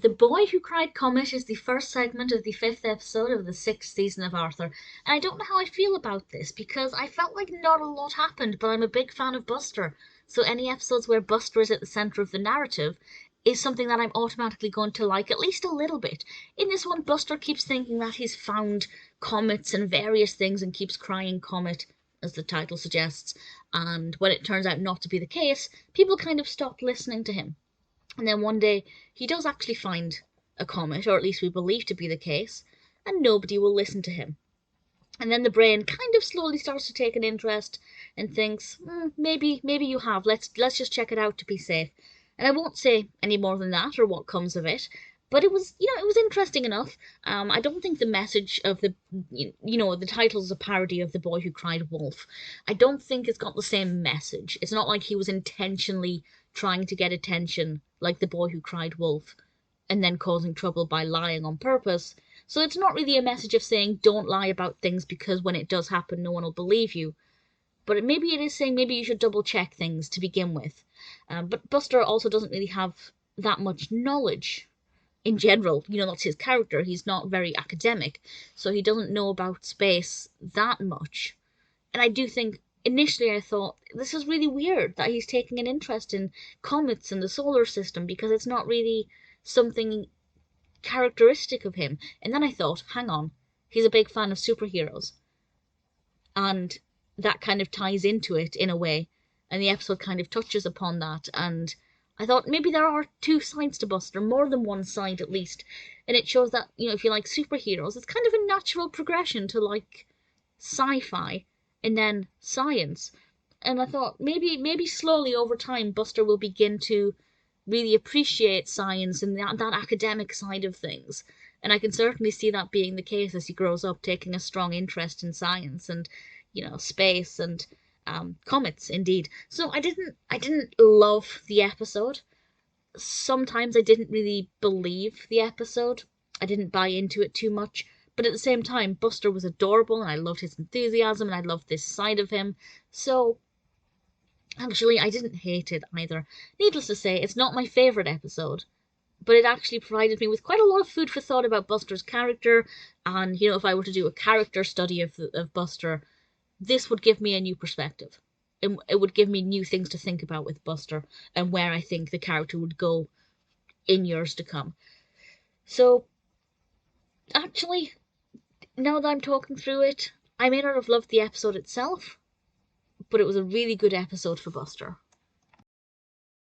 The Boy Who Cried Comet is the first segment of the fifth episode of the sixth season of Arthur, and I don't know how I feel about this because I felt like not a lot happened, but I'm a big fan of Buster, so any episodes where Buster is at the centre of the narrative is something that I'm automatically going to like at least a little bit. In this one, Buster keeps thinking that he's found comets and various things and keeps crying Comet, as the title suggests, and when it turns out not to be the case, people kind of stop listening to him. And then one day he does actually find a comet, or at least we believe to be the case, and nobody will listen to him. And then the brain kind of slowly starts to take an interest and thinks, maybe you have. Let's just check it out to be safe. And I won't say any more than that or what comes of it. But it was, it was interesting enough. I don't think the message of the title is a parody of The Boy Who Cried Wolf. I don't think it's got the same message. It's not like he was intentionally trying to get attention like The Boy Who Cried Wolf and then causing trouble by lying on purpose. So it's not really a message of saying don't lie about things because when it does happen no one will believe you. But maybe it is saying maybe you should double check things to begin with. But Buster also doesn't really have that much knowledge in general. That's his character. He's not very academic, so he doesn't know about space that much. And I do think initially I thought this is really weird that he's taking an interest in comets and the solar system because it's not really something characteristic of him. And then I thought, hang on, he's a big fan of superheroes. And that kind of ties into it in a way. And the episode kind of touches upon that. And I thought maybe there are two sides to Buster, more than one side at least. And it shows that, if you like superheroes, it's kind of a natural progression to like sci-fi and then science. And I thought maybe slowly over time Buster will begin to really appreciate science and that academic side of things. And I can certainly see that being the case as he grows up, taking a strong interest in science and, space and comets, indeed. So I didn't love the episode. Sometimes I didn't really believe the episode. I didn't buy into it too much. But at the same time, Buster was adorable, and I loved his enthusiasm, and I loved this side of him. So, actually, I didn't hate it either. Needless to say, it's not my favourite episode, but it actually provided me with quite a lot of food for thought about Buster's character, and, if I were to do a character study of Buster, this would give me a new perspective. It would give me new things to think about with Buster, and where I think the character would go in years to come. So, actually, now that I'm talking through it, I may not have loved the episode itself, but it was a really good episode for Buster.